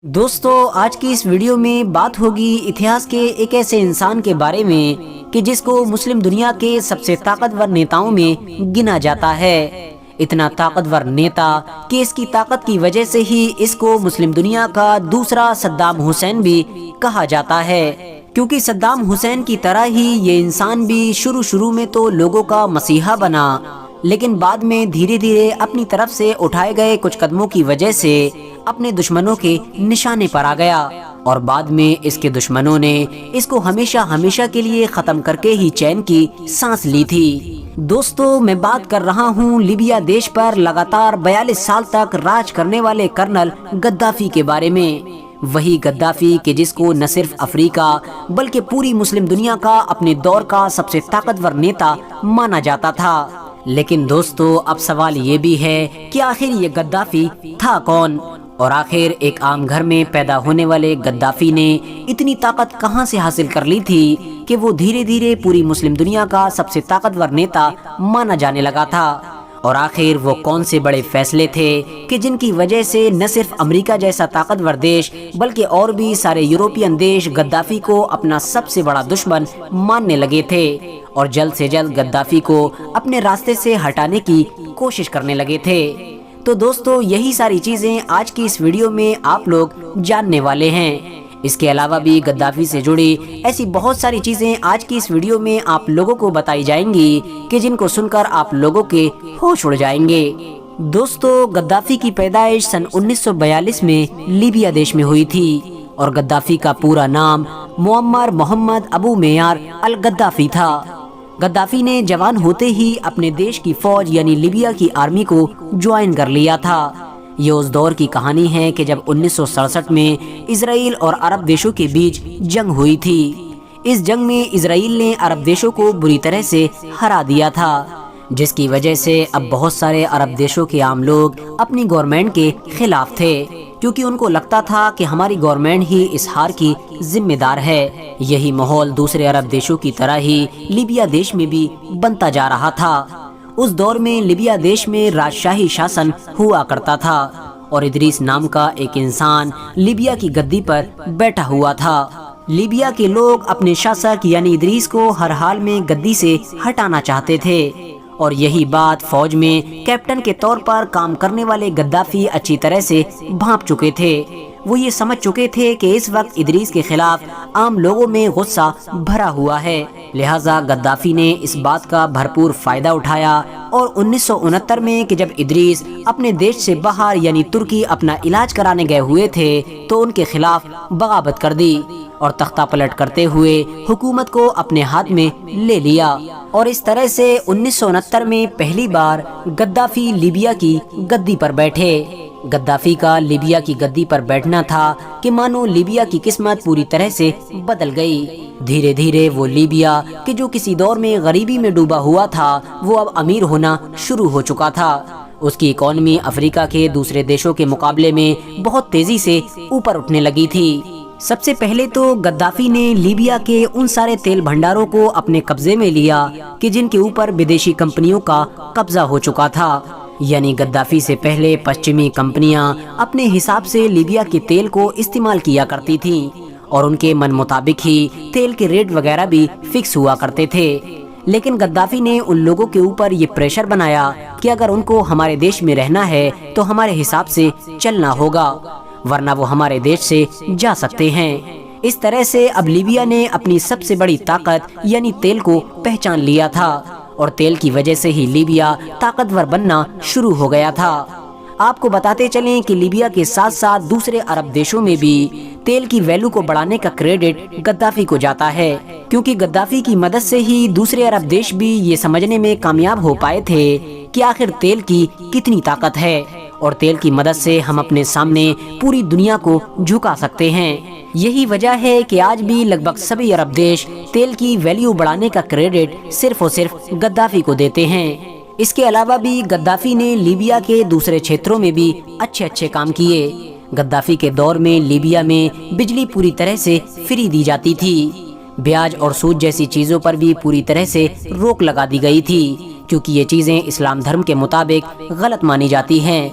دوستو آج کی اس ویڈیو میں بات ہوگی اتہاس کے ایک ایسے انسان کے بارے میں کہ جس کو مسلم دنیا کے سب سے طاقتور نیتاؤں میں گنا جاتا ہے۔ اتنا طاقتور نیتا کہ اس کی طاقت کی وجہ سے ہی اس کو مسلم دنیا کا دوسرا صدام حسین بھی کہا جاتا ہے، کیونکہ صدام حسین کی طرح ہی یہ انسان بھی شروع میں تو لوگوں کا مسیحا بنا، لیکن بعد میں دھیرے دھیرے اپنی طرف سے اٹھائے گئے کچھ قدموں کی وجہ سے اپنے دشمنوں کے نشانے پر آ گیا، اور بعد میں اس کے دشمنوں نے اس کو ہمیشہ کے لیے ختم کر کے ہی چین کی سانس لی تھی۔ دوستو میں بات کر رہا ہوں لیبیا دیش پر لگاتار 42 سال تک راج کرنے والے کرنل غدافی کے بارے میں۔ وہی غدافی کہ جس کو نہ صرف افریقہ بلکہ پوری مسلم دنیا کا اپنے دور کا سب سے طاقتور نیتا مانا جاتا تھا۔ لیکن دوستو اب سوال یہ بھی ہے کہ آخر یہ غدافی تھا کون، اور آخر ایک عام گھر میں پیدا ہونے والے غدافی نے اتنی طاقت کہاں سے حاصل کر لی تھی کہ وہ دھیرے دھیرے پوری مسلم دنیا کا سب سے طاقتور نیتا مانا جانے لگا تھا، اور آخر وہ کون سے بڑے فیصلے تھے کہ جن کی وجہ سے نہ صرف امریکہ جیسا طاقتور دیش بلکہ اور بھی سارے یورپین دیش غدافی کو اپنا سب سے بڑا دشمن ماننے لگے تھے، اور جلد سے جلد غدافی کو اپنے راستے سے ہٹانے کی کوشش کرنے لگے تھے۔ تو دوستو یہی ساری چیزیں آج کی اس ویڈیو میں آپ لوگ جاننے والے ہیں۔ اس کے علاوہ بھی غدافی سے جڑی ایسی بہت ساری چیزیں آج کی اس ویڈیو میں آپ لوگوں کو بتائی جائیں گی کہ جن کو سن کر آپ لوگوں کے ہوش اڑ جائیں گے۔ دوستو غدافی کی پیدائش سن 1942 میں لیبیا دیش میں ہوئی تھی، اور غدافی کا پورا نام معمر محمد ابو معیار الغدافی تھا۔ غدافی نے جوان ہوتے ہی اپنے دیش کی فوج یعنی لیبیا کی آرمی کو جوائن کر لیا تھا۔ یہ اس دور کی کہانی ہے کہ جب 1967 میں اسرائیل اور عرب دیشوں کے بیچ جنگ ہوئی تھی۔ اس جنگ میں اسرائیل نے عرب دیشوں کو بری طرح سے ہرا دیا تھا، جس کی وجہ سے اب بہت سارے عرب دیشوں کے عام لوگ اپنی گورنمنٹ کے خلاف تھے، کیونکہ ان کو لگتا تھا کہ ہماری گورنمنٹ ہی اس ہار کی ذمہ دار ہے۔ یہی ماحول دوسرے عرب دیشوں کی طرح ہی لیبیا دیش میں بھی بنتا جا رہا تھا۔ اس دور میں لیبیا دیش میں راجشاہی شاسن ہوا کرتا تھا، اور ادریس نام کا ایک انسان لیبیا کی گدی پر بیٹھا ہوا تھا۔ لیبیا کے لوگ اپنے شاسک یعنی ادریس کو ہر حال میں گدی سے ہٹانا چاہتے تھے، اور یہی بات فوج میں کیپٹن کے طور پر کام کرنے والے غدافی اچھی طرح سے بھانپ چکے تھے۔ وہ یہ سمجھ چکے تھے کہ اس وقت ادریس کے خلاف عام لوگوں میں غصہ بھرا ہوا ہے، لہٰذا غدافی نے اس بات کا بھرپور فائدہ اٹھایا، اور 1969 میں کہ جب ادریس اپنے دیش سے باہر یعنی ترکی اپنا علاج کرانے گئے ہوئے تھے تو ان کے خلاف بغاوت کر دی، اور تختہ پلٹ کرتے ہوئے حکومت کو اپنے ہاتھ میں لے لیا، اور اس طرح سے 1969 میں پہلی بار غدافی لیبیا کی گدی پر بیٹھے۔ غدافی کا لیبیا کی گدی پر بیٹھنا تھا کہ مانو لیبیا کی قسمت پوری طرح سے بدل گئی۔ دھیرے دھیرے وہ لیبیا کہ جو کسی دور میں غریبی میں ڈوبا ہوا تھا وہ اب امیر ہونا شروع ہو چکا تھا۔ اس کی اکانومی افریقہ کے دوسرے دیشوں کے مقابلے میں بہت تیزی سے اوپر اٹھنے لگی تھی۔ سب سے پہلے تو غدافی نے لیبیا کے ان سارے تیل بھنڈاروں کو اپنے قبضے میں لیا کہ جن کے اوپر بدیشی کمپنیوں کا قبضہ ہو چکا تھا، یعنی غدافی سے پہلے پشچمی کمپنیاں اپنے حساب سے لیبیا کے تیل کو استعمال کیا کرتی تھیں، اور ان کے من مطابق ہی تیل کے ریٹ وغیرہ بھی فکس ہوا کرتے تھے۔ لیکن غدافی نے ان لوگوں کے اوپر یہ پریشر بنایا کہ اگر ان کو ہمارے دیش میں رہنا ہے تو ہمارے حساب سے چلنا ہوگا، ورنہ وہ ہمارے دیش سے جا سکتے ہیں۔ اس طرح سے اب لیبیا نے اپنی سب سے بڑی طاقت یعنی تیل کو پہچان لیا تھا، اور تیل کی وجہ سے ہی لیبیا طاقتور بننا شروع ہو گیا تھا۔ آپ کو بتاتے چلیں کہ لیبیا کے ساتھ ساتھ دوسرے عرب دیشوں میں بھی تیل کی ویلیو کو بڑھانے کا کریڈٹ غدافی کو جاتا ہے، کیونکہ غدافی کی مدد سے ہی دوسرے عرب دیش بھی یہ سمجھنے میں کامیاب ہو پائے تھے کہ آخر تیل کی کتنی طاقت ہے، اور تیل کی مدد سے ہم اپنے سامنے پوری دنیا کو جھکا سکتے ہیں۔ یہی وجہ ہے کہ آج بھی لگ بھگ سبھی عرب دیش تیل کی ویلیو بڑھانے کا کریڈٹ صرف اور صرف غدافی کو دیتے ہیں۔ اس کے علاوہ بھی غدافی نے لیبیا کے دوسرے چھیتروں میں بھی اچھے کام کیے۔ غدافی کے دور میں لیبیا میں بجلی پوری طرح سے فری دی جاتی تھی، بیاج اور سود جیسی چیزوں پر بھی پوری طرح سے روک لگا دی گئی تھی، کیونکہ یہ چیزیں اسلام دھرم کے مطابق غلط مانی جاتی ہیں۔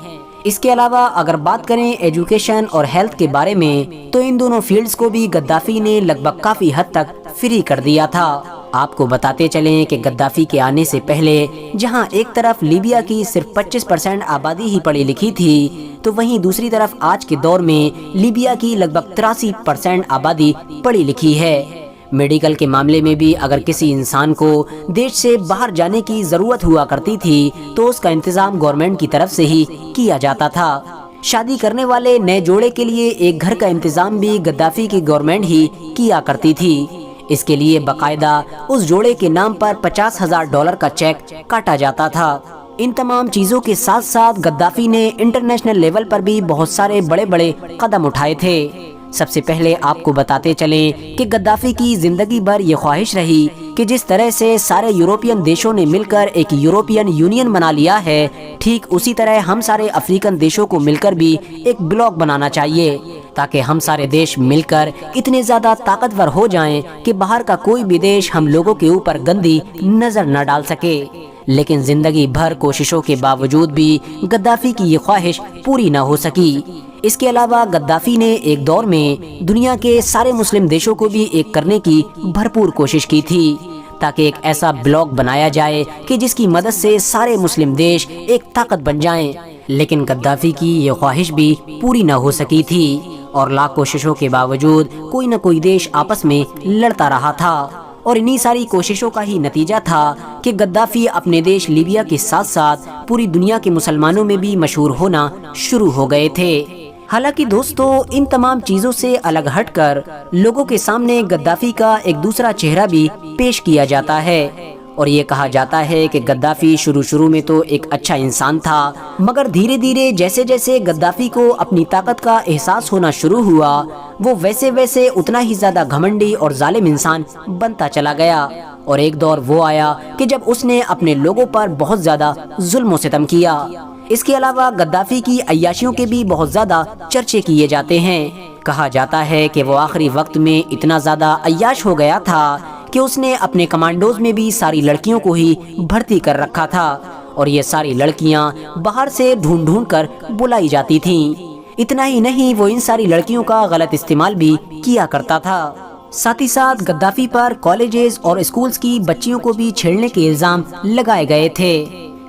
اس کے علاوہ اگر بات کریں ایجوکیشن اور ہیلتھ کے بارے میں تو ان دونوں فیلڈز کو بھی غدافی نے لگ بھگ کافی حد تک فری کر دیا تھا۔ آپ کو بتاتے چلیں کہ غدافی کے آنے سے پہلے جہاں ایک طرف لیبیا کی صرف 25% آبادی ہی پڑھی لکھی تھی تو وہیں دوسری طرف آج کے دور میں لیبیا کی لگ بھگ 83% آبادی پڑھی لکھی ہے۔ میڈیکل کے معاملے میں بھی اگر کسی انسان کو دیش سے باہر جانے کی ضرورت ہوا کرتی تھی تو اس کا انتظام گورنمنٹ کی طرف سے ہی کیا جاتا تھا۔ شادی کرنے والے نئے جوڑے کے لیے ایک گھر کا انتظام بھی غدافی کی گورنمنٹ ہی کیا کرتی تھی۔ اس کے لیے باقاعدہ اس جوڑے کے نام پر $50,000 کا چیک کاٹا جاتا تھا۔ ان تمام چیزوں کے ساتھ ساتھ غدافی نے انٹرنیشنل لیول پر بھی بہت سارے بڑے بڑے قدم اٹھائے تھے۔ سب سے پہلے آپ کو بتاتے چلیں کہ غدافی کی زندگی بھر یہ خواہش رہی کہ جس طرح سے سارے یورپین دیشوں نے مل کر ایک یورپین یونین بنا لیا ہے، ٹھیک اسی طرح ہم سارے افریقن دیشوں کو مل کر بھی ایک بلاک بنانا چاہیے تاکہ ہم سارے دیش مل کر اتنے زیادہ طاقتور ہو جائیں کہ باہر کا کوئی بھی دیش ہم لوگوں کے اوپر گندی نظر نہ ڈال سکے۔ لیکن زندگی بھر کوششوں کے باوجود بھی غدافی کی یہ خواہش پوری نہ ہو سکی۔ اس کے علاوہ غدافی نے ایک دور میں دنیا کے سارے مسلم دیشوں کو بھی ایک کرنے کی بھرپور کوشش کی تھی تاکہ ایک ایسا بلاک بنایا جائے کہ جس کی مدد سے سارے مسلم دیش ایک طاقت بن جائیں، لیکن غدافی کی یہ خواہش بھی پوری نہ ہو سکی تھی اور لاکھ کوششوں کے باوجود کوئی نہ کوئی دیش آپس میں لڑتا رہا تھا، اور انہی ساری کوششوں کا ہی نتیجہ تھا کہ غدافی اپنے دیش لیبیا کے ساتھ ساتھ پوری دنیا کے مسلمانوں میں بھی مشہور ہونا شروع ہو گئے تھے۔ حالانکہ دوستو ان تمام چیزوں سے الگ ہٹ کر لوگوں کے سامنے غدافی کا ایک دوسرا چہرہ بھی پیش کیا جاتا ہے، اور یہ کہا جاتا ہے کہ غدافی شروع میں تو ایک اچھا انسان تھا، مگر دھیرے دھیرے جیسے جیسے غدافی کو اپنی طاقت کا احساس ہونا شروع ہوا وہ ویسے ویسے اتنا ہی زیادہ گھمنڈی اور ظالم انسان بنتا چلا گیا، اور ایک دور وہ آیا کہ جب اس نے اپنے لوگوں پر بہت زیادہ ظلم و ستم کیا۔ اس کے علاوہ غدافی کی عیاشیوں کے بھی بہت زیادہ چرچے کیے جاتے ہیں۔ کہا جاتا ہے کہ وہ آخری وقت میں اتنا زیادہ عیاش ہو گیا تھا کہ اس نے اپنے کمانڈوز میں بھی ساری لڑکیوں کو ہی بھرتی کر رکھا تھا، اور یہ ساری لڑکیاں باہر سے ڈھونڈ ڈھونڈ کر بلائی جاتی تھیں۔ اتنا ہی نہیں، وہ ان ساری لڑکیوں کا غلط استعمال بھی کیا کرتا تھا۔ ساتھ ہی ساتھ غدافی پر کالجز اور اسکولز کی بچیوں کو بھی چھیڑنے کے الزام لگائے گئے تھے۔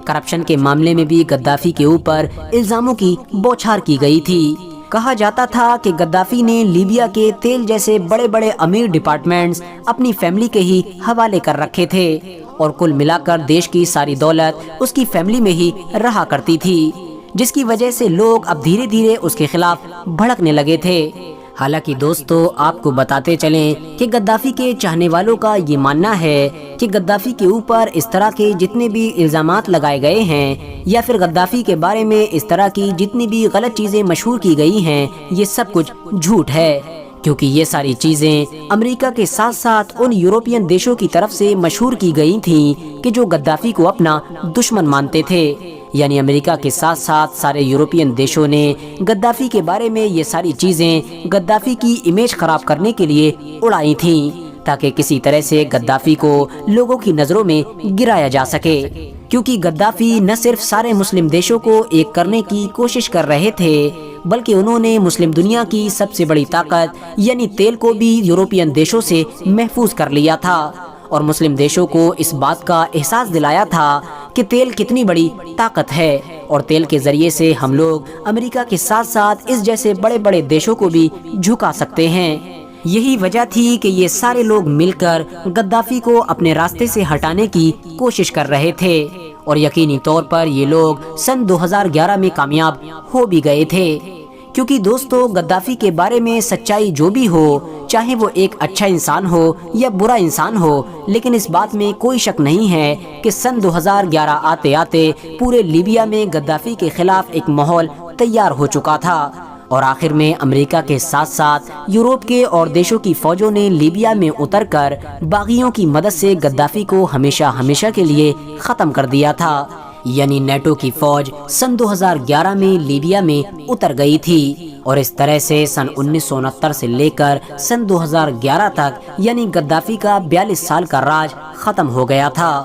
کرپشن کے معاملے میں بھی غدافی کے اوپر الزاموں کی بوچھار کی گئی تھی۔ کہا جاتا تھا کہ غدافی نے لیبیا کے تیل جیسے بڑے بڑے امیر ڈپارٹمنٹس اپنی فیملی کے ہی حوالے کر رکھے تھے، اور کل ملا کر دیش کی ساری دولت اس کی فیملی میں ہی رہا کرتی تھی، جس کی وجہ سے لوگ اب دھیرے دھیرے اس کے خلاف بھڑکنے لگے تھے۔ حالانکہ دوستو آپ کو بتاتے چلیں کہ غدافی کے چاہنے والوں کا یہ ماننا ہے کہ غدافی کے اوپر اس طرح کے جتنے بھی الزامات لگائے گئے ہیں یا پھر غدافی کے بارے میں اس طرح کی جتنی بھی غلط چیزیں مشہور کی گئی ہیں، یہ سب کچھ جھوٹ ہے، کیونکہ یہ ساری چیزیں امریکہ کے ساتھ ساتھ ان یورپین دیشوں کی طرف سے مشہور کی گئی تھیں کہ جو غدافی کو اپنا دشمن مانتے تھے۔ یعنی امریکہ کے ساتھ ساتھ سارے یورپین دیشوں نے غدافی کے بارے میں یہ ساری چیزیں غدافی کی امیج خراب کرنے کے لیے اڑائی تھیں تاکہ کسی طرح سے غدافی کو لوگوں کی نظروں میں گرایا جا سکے، کیونکہ غدافی نہ صرف سارے مسلم دیشوں کو ایک کرنے کی کوشش کر رہے تھے بلکہ انہوں نے مسلم دنیا کی سب سے بڑی طاقت یعنی تیل کو بھی یورپین دیشوں سے محفوظ کر لیا تھا، اور مسلم دیشوں کو اس بات کا احساس دلایا تھا کہ تیل کتنی بڑی طاقت ہے، اور تیل کے ذریعے سے ہم لوگ امریکہ کے ساتھ ساتھ اس جیسے بڑے بڑے دیشوں کو بھی جھکا سکتے ہیں۔ یہی وجہ تھی کہ یہ سارے لوگ مل کر غدافی کو اپنے راستے سے ہٹانے کی کوشش کر رہے تھے، اور یقینی طور پر یہ لوگ سن 2011 میں کامیاب ہو بھی گئے تھے، کیونکہ دوستو غدافی کے بارے میں سچائی جو بھی ہو، چاہے وہ ایک اچھا انسان ہو یا برا انسان ہو، لیکن اس بات میں کوئی شک نہیں ہے کہ سن 2011 آتے آتے پورے لیبیا میں غدافی کے خلاف ایک ماحول تیار ہو چکا تھا، اور آخر میں امریکہ کے ساتھ ساتھ یورپ کے اور دیشوں کی فوجوں نے لیبیا میں اتر کر باغیوں کی مدد سے غدافی کو ہمیشہ ہمیشہ کے لیے ختم کر دیا تھا۔ یعنی نیٹو کی فوج سن 2011 میں لیبیا میں اتر گئی تھی، اور اس طرح سے سن 1969 سے لے کر سن 2011 تک یعنی غدافی کا 42 سال کا راج ختم ہو گیا تھا۔